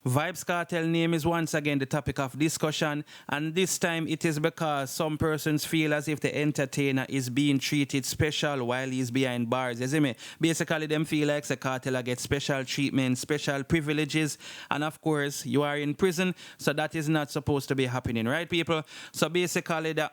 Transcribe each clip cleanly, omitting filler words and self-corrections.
Vybz Kartel name is once again the topic of discussion, and this time it is because some persons feel as if the entertainer is being treated special while he's behind bars. You see me? Basically, them feel like the cartel get special treatment, special privileges, and of course, you are in prison, so that is not supposed to be happening, right, people? So basically, the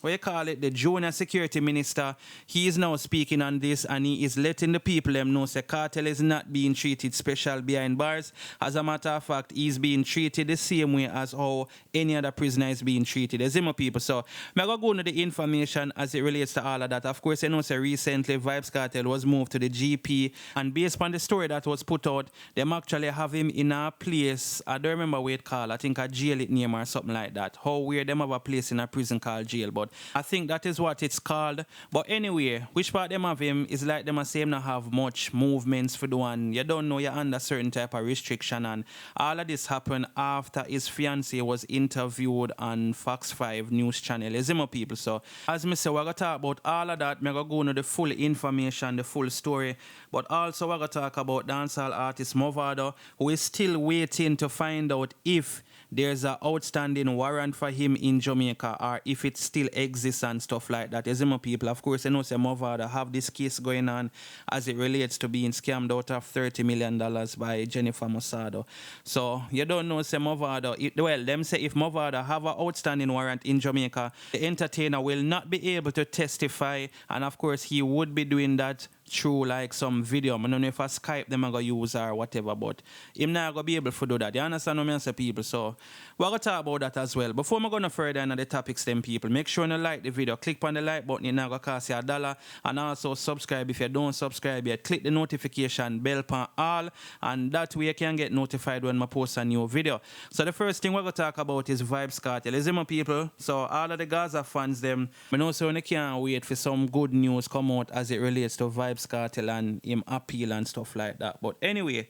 what you call it, the junior security minister, he is now speaking on this, and he is letting the people them know the cartel is not being treated special behind bars. As a matter of fact, he's being treated the same way as how any other prisoner is being treated. You see my people? So I'm going to go into the information as it relates to all of that. Of course, you know, so recently Vybz Kartel was moved to the GP, and based on the story that was put out, them actually have him in a place, I don't remember what it called, I think a jail it name or something like that. How weird them have a place in a prison called jail, but I think that is what it's called. But anyway, which part them have him is like them are saying not have much movements for the one. You don't know you're under certain type of restriction, and all of this happened after his fiancée was interviewed on Fox 5 news channel. You see my people? So as me say, we're going to talk about all of that. We're going to go into the full information, the full story. But also we're going to talk about dancehall artist Mavado, who is still waiting to find out if there's an outstanding warrant for him in Jamaica or if it still exists and stuff like that. You see my people? Of course, you know, say Mavado have this case going on as it relates to being scammed out of $30 million by Jennifer Mosado. So you don't know, say Mavado, well, them say if Mavado have an outstanding warrant in Jamaica, the entertainer will not be able to testify, and of course he would be doing that through like some video. I don't know if I Skype them I go use or whatever, but him not gonna be able to do that. You understand what I say, people? So we're gonna talk about that as well. Before I'm gonna further into the topics, them people, make sure you like the video. Click on the like button, it's not gonna cost you $1. And also subscribe if you don't subscribe yet. Click the notification bell on all, and that way you can get notified when I post a new video. So the first thing we're gonna talk about is Vybz Kartel. Is it my people? So all of the Gaza fans them, I know so they can't wait for some good news come out as it relates to Vybz Kartel and him appeal and stuff like that. But anyway,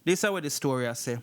this is what the story I say.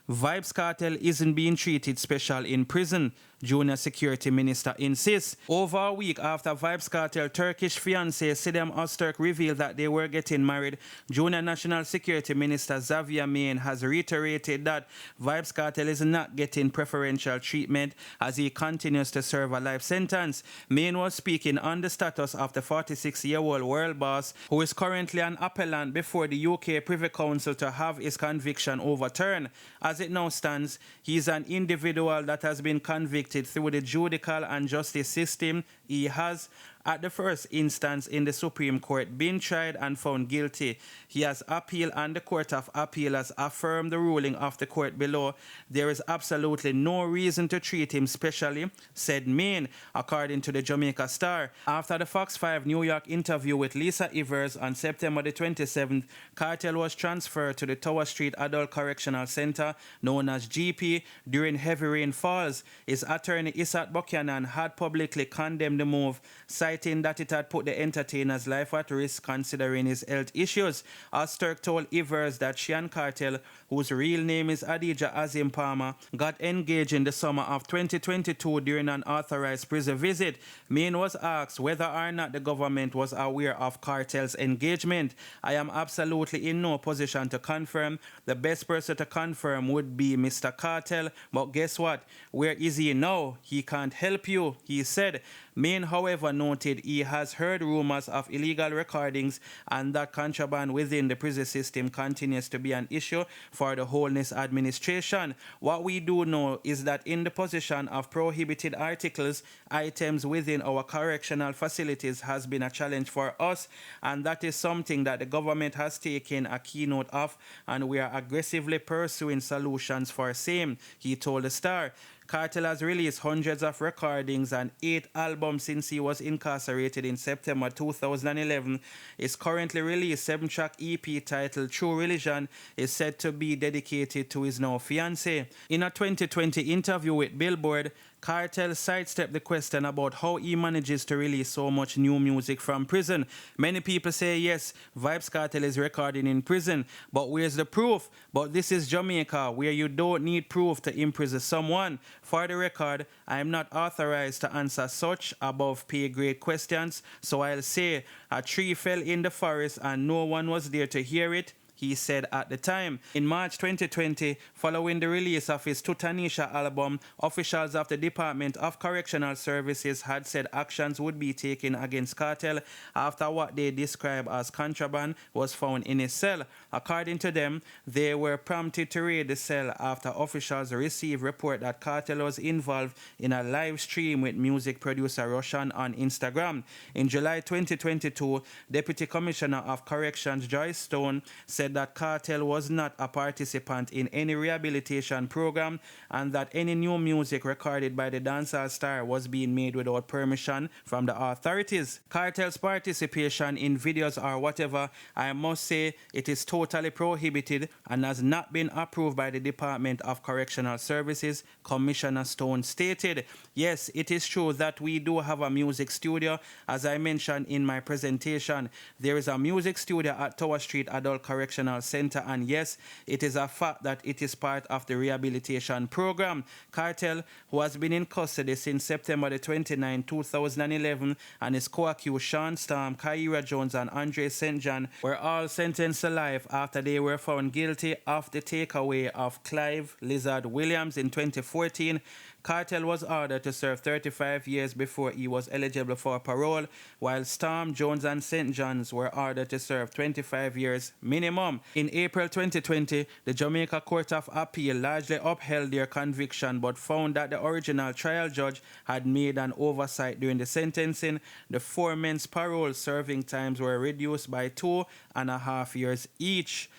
Vybz Kartel isn't being treated special in prison, junior security minister insists. Over a week after Vybz Kartel Turkish fiancé Sidem Öztürk revealed that they were getting married, junior national security minister Xavier Main has reiterated that Vybz Kartel is not getting preferential treatment as he continues to serve a life sentence. Main was speaking on the status of the 46-year-old world boss, who is currently an appellant before the UK Privy Council to have his conviction overturned. As it now stands, he is an individual that has been convicted through the judicial and justice system. He has, at the first instance in the Supreme Court, been tried and found guilty. He has appealed, and the Court of Appeal has affirmed the ruling of the court below. There is absolutely no reason to treat him specially, said Main, according to the Jamaica Star. After the Fox 5 New York interview with Lisa Evers on September the 27th, Kartel was transferred to the Tower Street Adult Correctional Center, known as GP, during heavy rainfalls. His attorney Isat Buchanan had publicly condemned the move, citing that it had put the entertainer's life at risk considering his health issues. Öztürk told Evers that she and Kartel, whose real name is Adija Azim Palmer, got engaged in the summer of 2022 during an authorized prison visit. Main was asked whether or not the government was aware of Kartel's engagement. I am absolutely in no position to confirm. The best person to confirm would be Mr. Kartel, but guess what? Where is he now? He can't help you, he said. Main, however, noted he has heard rumors of illegal recordings and that contraband within the prison system continues to be an issue for the Holness administration. What we do know is that in the possession of prohibited articles, items within our correctional facilities has been a challenge for us, and that is something that the government has taken a keynote of, and we are aggressively pursuing solutions for same, he told the Star. Kartel has released hundreds of recordings and 8 albums since he was incarcerated in September 2011. His currently released 7-track EP titled True Religion is said to be dedicated to his now fiancée. In a 2020 interview with Billboard, Kartel sidestepped the question about how he manages to release so much new music from prison. Many people say yes, Vybz Kartel is recording in prison, but where's the proof? But this is Jamaica, where you don't need proof to imprison someone. For the record, I am not authorized to answer such above pay grade questions, so I'll say a tree fell in the forest and no one was there to hear it. he said at the time. In March 2020, following the release of his Tutanisha album, officials of the Department of Correctional Services had said actions would be taken against Kartel after what they describe as contraband was found in his cell. According to them, they were prompted to raid the cell after officials received report that Kartel was involved in a live stream with music producer Roshan on Instagram. In July 2022, Deputy Commissioner of Corrections Joyce Stone said that Kartel was not a participant in any rehabilitation program and that any new music recorded by the dancehall star was being made without permission from the authorities. Kartel's participation in videos or whatever, I must say it is totally prohibited and has not been approved by the Department of Correctional Services, Commissioner Stone stated. Yes, it is true that we do have a music studio. As I mentioned in my presentation, there is a music studio at Tower Street Adult Correctional Center, and yes, it is a fact that it is part of the rehabilitation program. Kartel, who has been in custody since September the 29, 2011, and his co-accused Sean Storm, Kyra Jones, and Andre St. John were all sentenced to life after they were found guilty of the takeaway of Clive Lizard Williams in 2014. Kartel was ordered to serve 35 years before he was eligible for parole, while Storm, Jones, and St. John's were ordered to serve 25 years minimum. In April 2020, the Jamaica Court of Appeal largely upheld their conviction but found that the original trial judge had made an oversight during the sentencing. The four men's parole serving times were reduced by 2.5 years each.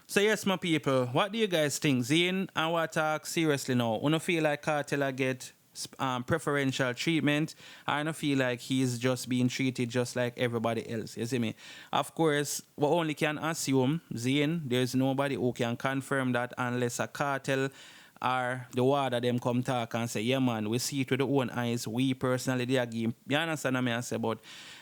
So yes, my people, what do you guys think? Zane, I want to talk seriously now. I don't feel like Kartel get preferential treatment. I don't feel like he's just being treated just like everybody else. You see me? Of course, we only can assume, Zane, there's nobody who can confirm that unless a Kartel or the water them come talk and say, yeah man, we see it with our own eyes. We personally, they are giving. You understand what I say? But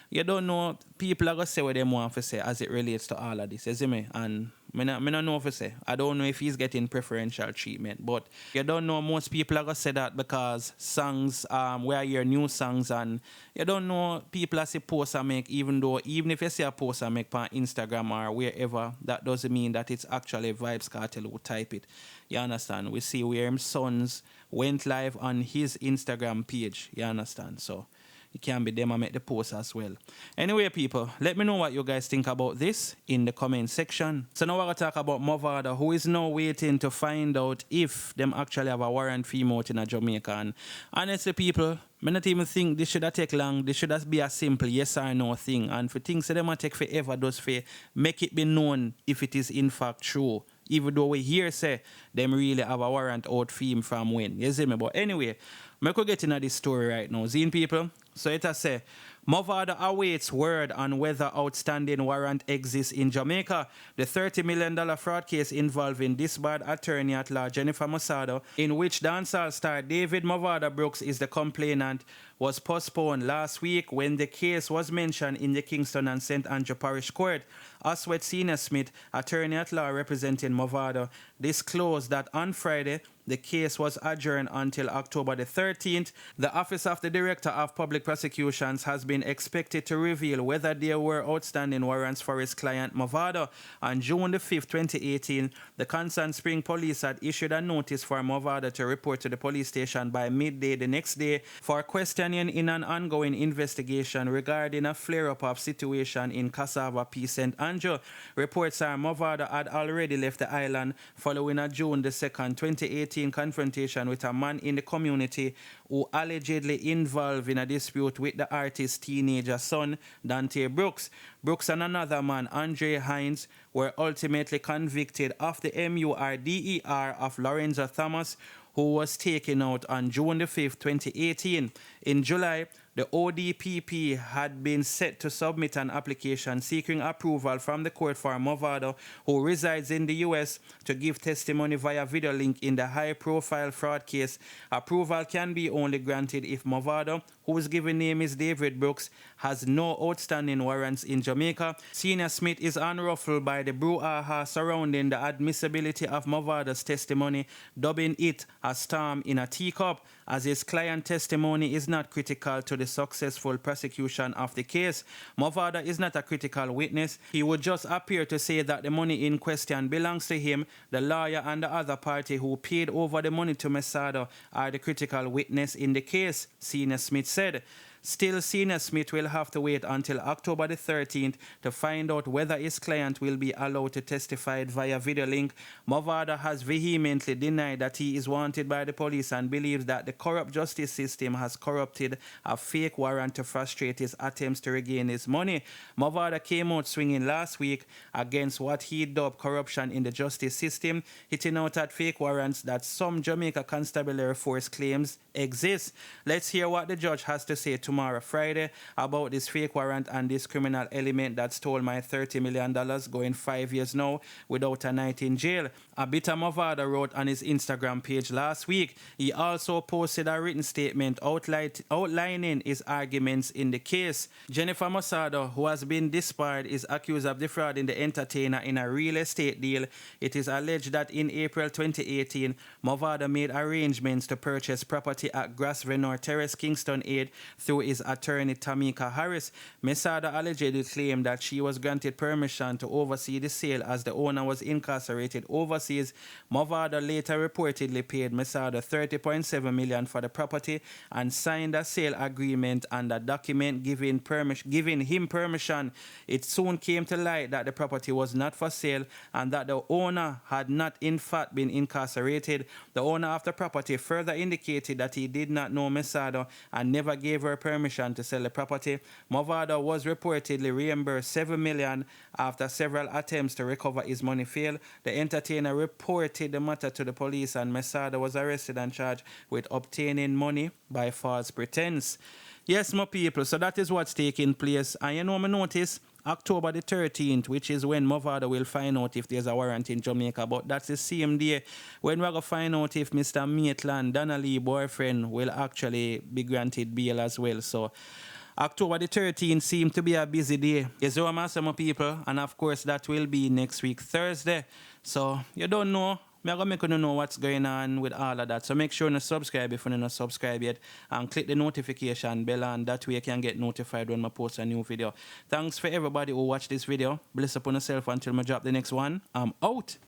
you don't know, people are going to say what they want to say as it relates to all of this, you see me? And I don't know if to say. I don't know if he's getting preferential treatment, but you don't know, most people are going to say that because songs, we are your new songs, and you don't know people are supposed to make, even if you see a post I make on Instagram or wherever, that doesn't mean that it's actually Vybz Kartel who type it. You understand? We see where his sons went live on his Instagram page. You understand? So it can be them and make the post as well. Anyway, people, let me know what you guys think about this in the comment section. So now we're going to talk about Mavado, who is now waiting to find out if them actually have a warrant for him out in Jamaica. And honestly, people, I not even think this should have take long. This should have be a simple yes or no thing. And for things that them take forever, just for make it be known if it is in fact true. Even though we hear say them really have a warrant out for him from when. You see me? But anyway, I could get into this story right now. Zine people, so it has say, Mavado awaits word on whether outstanding warrant exists in Jamaica. The $30 million fraud case involving disbarred attorney at law Jennifer Mavado, in which dancehall star David Mavado Brooks is the complainant, was postponed last week when the case was mentioned in the Kingston and St. Andrew Parish Court. Oswald Senior Smith, attorney at law representing Mavado, disclosed that on Friday, the case was adjourned until October the 13th. The Office of the Director of Public Prosecutions has been expected to reveal whether there were outstanding warrants for his client Mavado. On June the 5th, 2018, the Constant Spring Police had issued a notice for Mavado to report to the police station by midday the next day for questioning in an ongoing investigation regarding a flare-up of situation in Cassava P. St. Andrew. Reports are Mavado had already left the island following a June the 2nd, 2018 confrontation with a man in the community who allegedly involved in a dispute with the artist's teenager son, Dante Brooks. Brooks and another man, Andre Hines, were ultimately convicted of the MURDER of Lorenzo Thomas, who was taken out on June the 5th, 2018. In July, the ODPP had been set to submit an application seeking approval from the court for Mavado, who resides in the U.S., to give testimony via video link in the high-profile fraud case. Approval can be only granted if Mavado, whose given name is David Brooks, has no outstanding warrants in Jamaica. Senior Smith is unruffled by the brouhaha surrounding the admissibility of Mavado's testimony, dubbing it a storm in a teacup, as his client testimony is not critical to the successful prosecution of the case. Mavado is not a critical witness. He would just appear to say that the money in question belongs to him. The lawyer and the other party who paid over the money to Mavado are the critical witness in the case, Senior Smith said. Still, Senior Smith will have to wait until October the 13th to find out whether his client will be allowed to testify via video link. Mavado has vehemently denied that he is wanted by the police and believes that the corrupt justice system has corrupted a fake warrant to frustrate his attempts to regain his money. Mavado came out swinging last week against what he dubbed corruption in the justice system, hitting out at fake warrants that some Jamaica Constabulary Force claims exist. Let's hear what the judge has to say tomorrow, Friday, about this fake warrant and this criminal element that stole my $30 million, going 5 years now without a night in jail. A bit of Mavado wrote on his Instagram page last week. He also posted a written statement outlining his arguments in the case. Jennifer Mavado, who has been disbarred, is accused of defrauding the entertainer in a real estate deal. It is alleged that in April 2018, Mavado made arrangements to purchase property at Grosvenor Terrace, Kingston 8 through his attorney Tamika Harris. Mavado allegedly claimed that she was granted permission to oversee the sale as the owner was incarcerated overseas. Mavado later reportedly paid Mavado $30.7 million for the property and signed a sale agreement and a document giving him permission. It soon came to light that the property was not for sale and that the owner had not in fact been incarcerated. The owner of the property further indicated that he did not know Mavado and never gave her permission to sell the property. Mavado was reportedly reimbursed $7 million after several attempts to recover his money failed. The entertainer reported the matter to the police and Mavado was arrested and charged with obtaining money by false pretense. Yes, my people, so that is what's taking place. And you know, I notice October the 13th, which is when Mavado will find out if there's a warrant in Jamaica. But that's the same day when we're going to find out if Mr. Maitland, Donna Lee boyfriend, will actually be granted bail as well. So October the 13th seems to be a busy day. Yes, so I'm some people. And of course, that will be next week, Thursday. So you don't know. I'm going to make you know what's going on with all of that. So make sure you subscribe if you're not subscribed yet. And click the notification bell, and that way you can get notified when I post a new video. Thanks for everybody who watched this video. Bless upon yourself until I drop the next one. I'm out.